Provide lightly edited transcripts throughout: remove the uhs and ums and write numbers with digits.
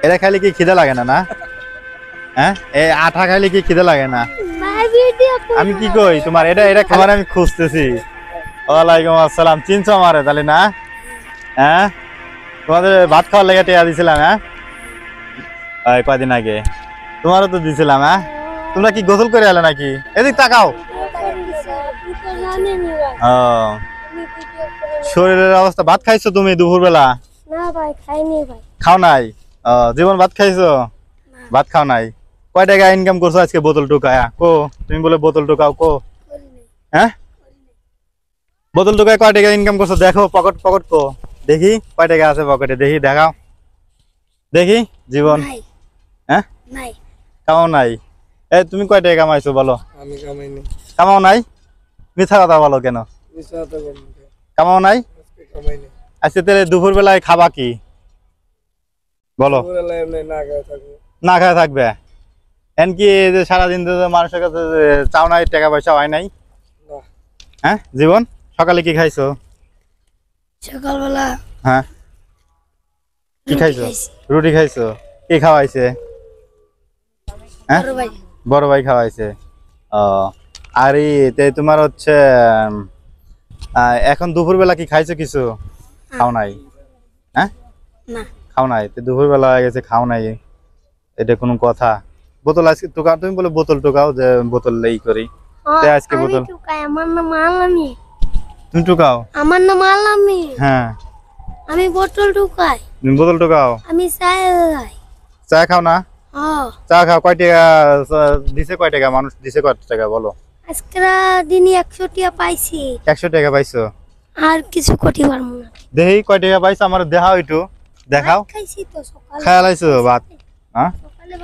এটা খাইলে কি খিদে লাগে না? না হ্যাঁ, এই আঠা খাইলে কি খিদে লাগে না? আমি কি কই তোমার এটা খাবার আমি খুঁজতেছি। ওয়ালাইকুম আসসালাম, চিনছো আমারে তাহলে না? হ্যাঁ, তোমাদের ভাত খাওয়ার লেগে টিয়া দিছিলাম। হ্যাঁ, কয়দিন আগে তোমারও তো দিছিলাম। হ্যাঁ, তোমরা কি গোসল করে এলে নাকি? এদিক তাকাও। ও, শরীরের অবস্থা। ভাত খাইছো তুমি দুপুর বেলা? না ভাই, খাইনি ভাই। খাও নাই? জীবন ভাত খাইছো? ভাত খাও নাই? কয় টাকা ইনকাম করছো আজকে বোতল টোকায়া? কো তুমি বলে বোতল টোকাও, কো? হ্যাঁ, বোতল টোকায় কয় টাকা ইনকাম করছো? দেখো পকেট পকেট কো দেখি, কয় টাকা আছে পকেটে দেখি, দেখাও দেখি জীবন। হ্যাঁ, নাই। কামাও নাই? তুমি কয় টাকা কামাইছো বলো? আমি কামাইনি। কামাও নাই? মিথ্যা কথা বলো কেন? মিথ্যা কথা বলবো কেন? কামাও নাই? আজকে কামাইনি। আজকে তাহলে দুপুর বেলায় খাবা কি বলো? দুপুরবেলায় এমনি না খাওয়া থাকবো। না খাওয়া থাকবে? এন কি যে সারাদিন তো মানুষের কাছে চাও নাই, টাকা পয়সা হয় নাই? না। হ্যাঁ জীবন, সকালে কি খাইছো? সকালবেলা হ্যাঁ, কি খাইছো? রুটি খাইছো? কে খাওয়াইছে? হ্যাঁ, বড় ভাই। বড় ভাই খাওয়াইছে। ও, আর তোমার হচ্ছে এখন দুপুর বেলা কি খাইছো কিছু? খাও নাই? হ্যাঁ, না। খাও নাই? দুপুর বেলা হয়ে গেছে, খাও নাই, এটা কোনো কথা? বোতল আজকে টোকাও, তুমি বলে বোতল টোকাও, যে বোতল লেই করি। আজকে বোতল আমার নাম আলামি। তুমি টোকাও? আমার নাম আলামি। হ্যাঁ, আমি বোতল ঢুকাই। তুমি বোতল টোকাও? আমি চায় খাই। চা খাও না? হ্যাঁ। চা খাও। কয় টাকা দিছে? কয় টাকা মানুষ দিছে? কয় টাকা বলো? আজকের দিনে 100 টাকা পাইছি। 100 টাকা পাইছো? আর কিছু কোটি পারবো না। দেখি কয় টাকা পাইছো, আমার দেখাও একটু, দেখাও। খাইছি তো সকালে। খেয়াল আইছো ভাত? হ্যাঁ,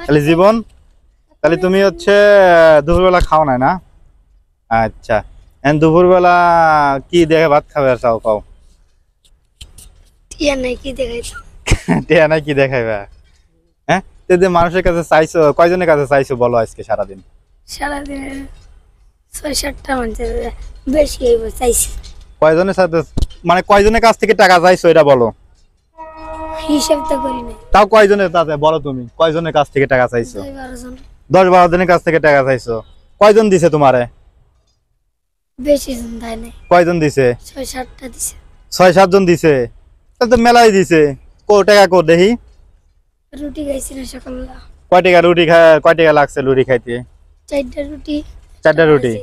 তাহলে জীবন, তাহলে তুমি হচ্ছে দুপুরবেলা খাও নাই না? আচ্ছা, দুপুরবেলা কি দেখে ভাত খাবে? আর চাও খাও? টিয়া নাই, কি দেখাইছো? টিয়া নাই, কি দেখাইবা? হ্যাঁ, মানুষের কাছে চাইছো, কয়জনের কাছে চাইছো বলো আজকে সারাদিন? সারাদিনে 6-7টা মানুষের বেশি হইব চাইছি। কয়জনের সাথে, মানে কয়জনের কাছ থেকে টাকা চাইছো এটা বলো? হিসাব তো করি নাই। তাও কয়জনের, তাতে বলো তুমি কয়জনের কাছ থেকে টাকা চাইছো? 10-12 জন। 10-12 জনের কাছ থেকে টাকা চাইছো। কয়জন দিছে তোমারে? বেশি জন দেয় নাই। কয়জন দিছে? 6-7টা দিছে। 6-7 জন দিছে, তাহলে তো মেলাই দিছে। কো টাকা কো দেখি? রুটি খাইছি না সকালবেলা। কয় টাকা রুটি কয় টাকা লাগছে রুটি খাইতে? 4টা রুটি। 4টা রুটি?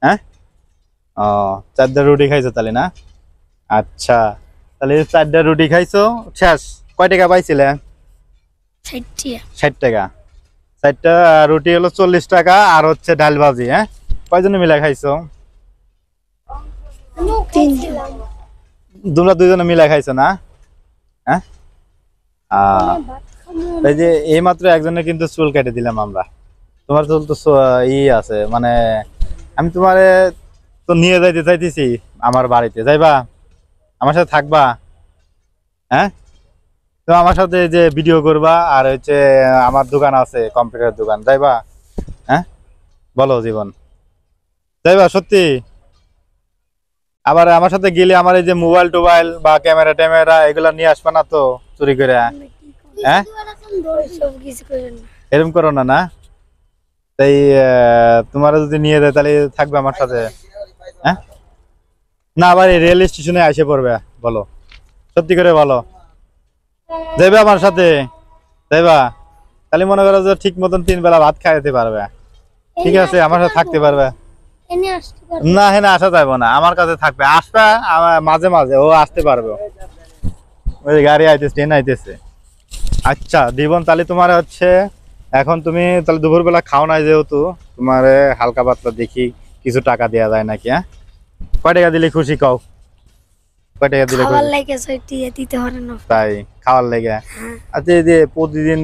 হ্যাঁ, ও, 4টা রুটি খাইছো তাহলে না? আচ্ছা, তাহলে 4টা রুটি খাইছো, শেষ। কয় টাকা পাইছিলে? 60 টাকা। 60 টাকা। 4টা রুটি হলো 40 টাকা, আর হচ্ছে ডাল ভাজি। হ্যাঁ, কয়জনে মিলে খাইছো? 3 জন। তোমরা 2 জনে মিলে খাইছো না? হ্যাঁ, এই যে এই মাত্র একজনের কিন্তু চুল কেটে দিলাম আমরা। তোমার চুল তো আছে, মানে আমি তোমারে তো নিয়ে যাইতে চাইতেছি আমার বাড়িতে, যাইবা? আমার সাথে থাকবা? হ্যাঁ, তো আমার সাথে যে ভিডিও করবা, আর হচ্ছে আমার দোকান আছে, কম্পিউটার দোকান, যাইবা? হ্যাঁ, বলো জীবন, যাইবা সত্যি? আবার আমার সাথে গেলে আমার এই যে মোবাইল টোবাইল বা ক্যামেরা ট্যামেরা এগুলা নিয়ে আসবা না তো চুরি করে? হ্যাঁ, সব কিছু করেন না। এরকম করো না না? তাই তোমারা যদি নিয়ে যায় তাহলে থাকবে আমার সাথে? হ্যাঁ, না আবার এই রেল স্টেশনে এসে পড়বে? বলো সত্যি করে বলো, যাইবে আমার সাথে? যাইবা? তাহলে মনে করো যে ঠিক মতন 3 বেলা ভাত খাইতে পারবে, ঠিক আছে? আমার সাথে থাকতে পারবে এনে আসতে পারবো না? হ্যাঁ, আসা যাইব না, আমার কাছে থাকবে। আসবে মাঝে মাঝে, ও আসতে পারবে। ওই গাড়ি আইতেছে, ট্রেন আইতেছে। আচ্ছা জীবন, তাহলে তোমার হচ্ছে এখন তুমি তাহলে দুপুরবেলা খাও নাই, যেহেতু তোমার হালকা পাতলা দেখি কিছু টাকা দেওয়া যায় নাকি? হ্যাঁ, কয় টাকা দিলে খুশি কও? কয় টাকা দিলে খাবার খুশি? লাগে 6 টাকা দিতে পারে না। তাই খাওয়ার লেগে? আচ্ছা, এই যে প্রতিদিন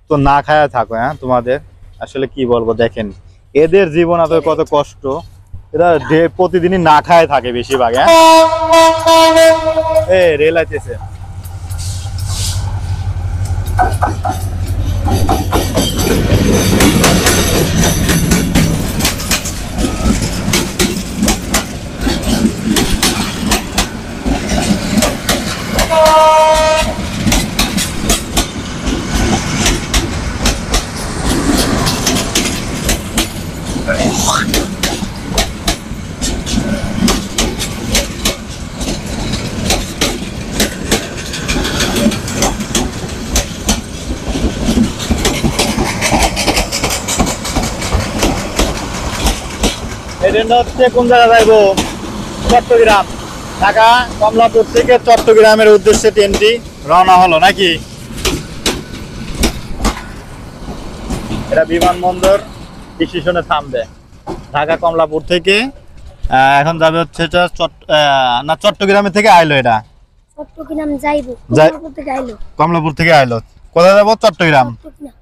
তো না খায়া থাকো, হ্যাঁ, তোমাদের আসলে কি বলবো, দেখেন এদের জীবন আসলে কত কষ্ট। এরা প্রতিদিনই না খায় থাকে বেশিরভাগ। হ্যাঁ, রেল আইতেছে। এই ট্রেনটা হচ্ছে কোন জায়গা যাইবো? চট্টগ্রাম। ঢাকা কমলাপুর থেকে চট্টগ্রামের উদ্দেশ্যে ট্রেনটি রওনা হলো নাকি? এটা বিমানবন্দর স্টেশনে থামবে। ঢাকা কমলাপুর থেকে এখন যাবে হচ্ছে এটা না চট্টগ্রামে থেকে আইলো এটা। চট্টগ্রাম যাইবো, যাই- কমলাপুর থেকে আইলো। কমলাপুর থেকে আইলো। কোথায় যাবো? চট্টগ্রাম। চট্টগ্রাম।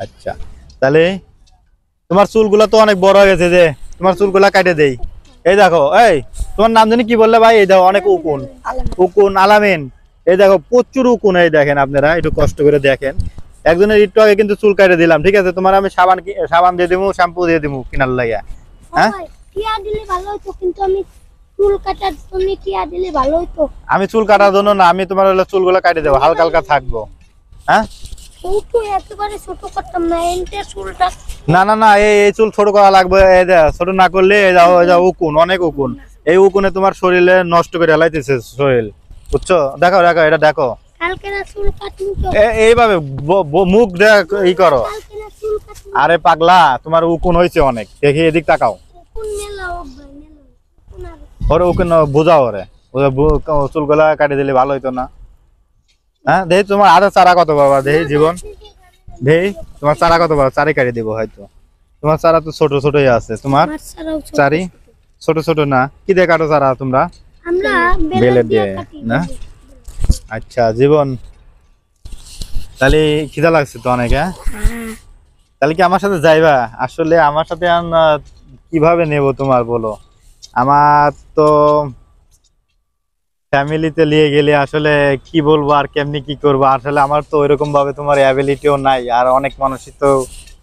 আচ্ছা, তাহলে তোমার চুলগুলা তো অনেক বড় হয়ে গেছে, যে তোমার চুলগুলা কাটে দেই। এই দেখো, এই তোমার নাম জানি কি বললে ভাই? এই দেখো অনেক উকুন, উকুন আলামিন। এই দেখো প্রচুর উকুন, এই দেখেন আপনারা একটু কষ্ট করে দেখেন। একজনের একটু আগে কিন্তু চুল কাটে দিলাম, ঠিক আছে? তোমার আমি সাবান দিয়ে দিবো, শ্যাম্পু দিয়ে দিবো কিনার লাগিয়া। হ্যাঁ, সবাই টিয়া দিলে ভালো হতো, কিন্তু আমি চুল কাটার জন্য টিয়া দিলে ভালো হতো। আমি চুল কাটার জন্য না, আমি তোমার হলো চুলগুলো কাটে দেবো, হালকা হালকা থাকবো। হ্যাঁ, ছোট একেবারে ছোট করতাম না, এন্টে চুলটা না না না, এই চুল ছোট করা লাগবে। এই দেখ, ছোট না করলে এই যাও উকুন, অনেক উকুন। এই উকুনে তোমার শরীরে নষ্ট করে হেলাইতেছে শরীর, বুঝছো? দেখো দেখো, এটা দেখো। কালকে না চুল কাটনি তো, এইভাবে মুখ দেখ ই করো। কালকে না চুল কাটনি। আরে পাগলা, তোমার উকুন হয়েছে অনেক, দেখি এদিক তাকাও। কোন মেলা ও ভাই মেলা, কোন আর ওরে উকুন বোঝাও, ওরে চুলগুলা কাটি দিলে ভালো হইতো না? হ্যাঁ, দেখি তোমার আধা চারা কত বাবা, দেখি জীবন, দেখি তোমার চারা কত বাবা, চারি কাটি দিব হয়তো। তোমার চারা তো ছোট ছোটই আছে তোমার আমার ছাড়াও ছোট চারি, ছোট। ছোট ছোট না? কি দিয়ে কাটো চারা তোমরা? আমরা বেলের বেলের দিয়ে দিয়ে, কাটি না? আচ্ছা জীবন, তাহলে খিদা লাগছে তো অনেক। হ্যাঁ, হ্যাঁ, তাহলে কি আমার সাথে যাইবা? আসলে আমার সাথে কিভাবে নেব তোমার বলো? আমার তো ফ্যামিলিতে নিয়ে গেলে আসলে কি বলবো আর কেমনি কি করবো, আসলে আমার তো ওইরকম ভাবে তোমার অ্যাবিলিটিও নাই। আর অনেক মানুষই তো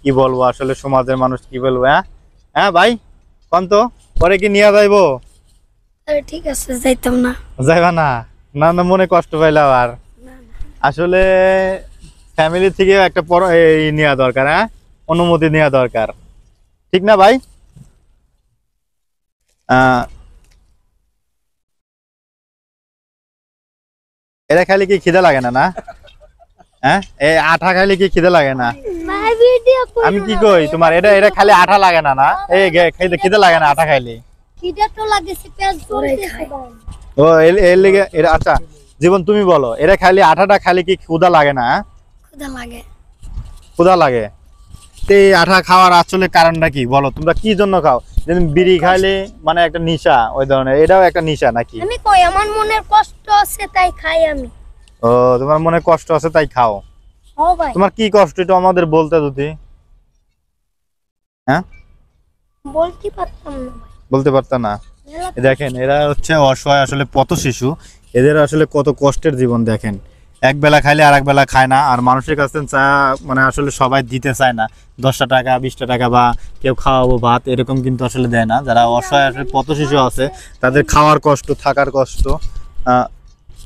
কি বলবো, আসলে সমাজের মানুষ কি বলবো। হ্যাঁ হ্যাঁ ভাই, কোন তো পরে কি নিয়ে যাইবো? আরে ঠিক আছে, যাইতাম না। যাইবা না? না না, মনে কষ্ট পাইলাম। আর আসলে ফ্যামিলি থেকে একটা এই নেওয়া দরকার, হ্যাঁ, অনুমতি নেওয়া দরকার, ঠিক না ভাই? এটা খাইলে কি খিদে লাগে না? না, হ্যাঁ, এই আঠা খাইলে কি খিদে লাগে না? ভাই ভিডিও আমি কি কই তোমার, এটা এটা খালি আঠা লাগে না? না, এই খাইতে খিদে লাগে না আঠা খাইলে? কিটা তো লাগেছে, পেঁয়াজ জ্বলতেছে। ও এর লেগে এটা। আচ্ছা জীবন, তুমি বলো, এটা খালি আঠাটা খালি কি ক্ষুধা লাগে না? হ্যাঁ? ক্ষুধা লাগে। ক্ষুধা লাগে। তো এই আঠা খাওয়ার আসলে কারণটা কি বলো? তোমরা কি জন্য খাও? যেমন বিড়ি খাইলে মানে একটা নেশা, ওই ধরনের এটাও একটা নেশা নাকি? আমি কই আমার মনের কষ্ট আছে তাই খাই আমি। ও, তোমার মনে কষ্ট আছে তাই খাও? ও ভাই, তোমার কি কষ্ট এটা আমাদের বলতে যদি। হ্যাঁ, বলতে পারতাম না ভাই। বলতে পারতা না? মেলা এই দেখেন, এরা হচ্ছে অসহায় আসলে পথ শিশু। এদের আসলে কত কষ্টের জীবন দেখেন। এক বেলা খাইলে আর এক বেলা খায় না। আর মানুষের কাছে মানে আসলে সবাই দিতে চায় না। 10টা টাকা 20টা টাকা বা কেউ খাওয়াবো ভাত এরকম কিন্তু আসলে দেয় না। যারা অসহায় আসলে পথ শিশু আছে তাদের খাওয়ার কষ্ট, থাকার কষ্ট,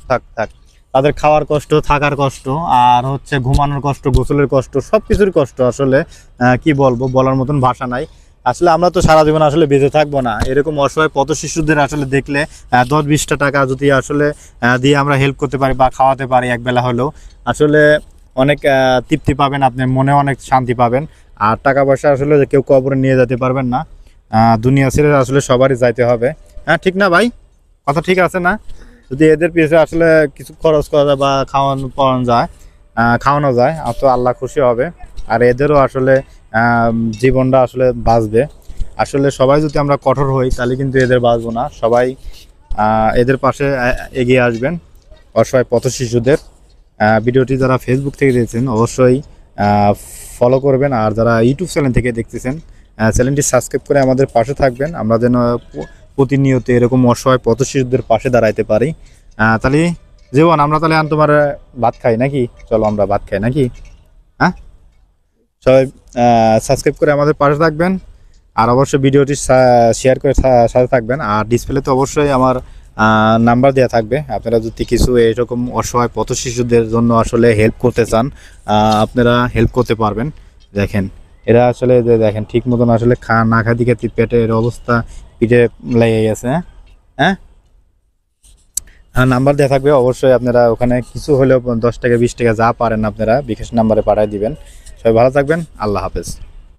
থাক থাক তাদের খাওয়ার কষ্ট, থাকার কষ্ট, আর হচ্ছে ঘুমানোর কষ্ট, গোসলের কষ্ট, সবকিছুর কষ্ট আসলে কি বলবো, বলার মতন ভাষা নাই। আসলে আমরা তো সারা জীবন আসলে বেঁচে থাকবো না। এরকম অসহায় পথ শিশুদের আসলে দেখলে 10-20টা টাকা যদি আসলে দিয়ে আমরা হেল্প করতে পারি বা খাওয়াতে পারি একবেলা হলেও, আসলে অনেক তৃপ্তি পাবেন, আপনি মনে অনেক শান্তি পাবেন। আর টাকা পয়সা আসলে কেউ কবরে নিয়ে যেতে পারবেন না। দুনিয়া ছেড়ে আসলে সবারই যাইতে হবে। হ্যাঁ, ঠিক না ভাই? কথা ঠিক আছে না? যদি এদের পিছনে আসলে কিছু খরচ করা যায় বা খাওয়ানো যায় তো আল্লাহ খুশি হবে। আর এদেরও আসলে জীবনটা আসলে বাঁচবে। আসলে সবাই যদি আমরা কঠোর হই তাহলে কিন্তু এদের বাঁচবো না। সবাই এদের পাশে এগিয়ে আসবেন, অসহায় পথ শিশুদের। ভিডিওটি যারা ফেসবুক থেকে দেখছেন অবশ্যই ফলো করবেন। আর যারা ইউটিউব চ্যানেল থেকে দেখতেছেন চ্যানেলটি সাবস্ক্রাইব করে আমাদের পাশে থাকবেন, আমরা যেন প্রতিনিয়ত এরকম অসহায় পথ শিশুদের পাশে দাঁড়াইতে পারি। তাহলে জীবন, আমরা তাহলে তোমার ভাত খাই নাকি? চলো আমরা ভাত খাই নাকি? হ্যাঁ, সবাই সাবস্ক্রাইব করে আমাদের পাশে থাকবেন। আর অবশ্যই ভিডিওটি শেয়ার করে সাথে থাকবেন। আর ডিসপ্লেতে অবশ্যই আমার নাম্বার দেওয়া থাকবে। আপনারা যদি কিছু এরকম অসহায় পথ শিশুদের জন্য আসলে হেল্প করতে চান, আপনারা হেল্প করতে পারবেন। দেখেন এরা আসলে দেখেন ঠিক মতন আসলে না খা দিকে পেটের অবস্থা, পিঠে লেগে গেছে। হ্যাঁ, নাম্বার দেওয়া থাকবে, অবশ্যই আপনারা ওখানে কিছু হলেও 10 টাকা 20 টাকা যা পারেন আপনারা বিকাশ নাম্বারে পাঠিয়ে দিবেন। সবাই ভালো থাকবেন, আল্লাহ হাফেজ।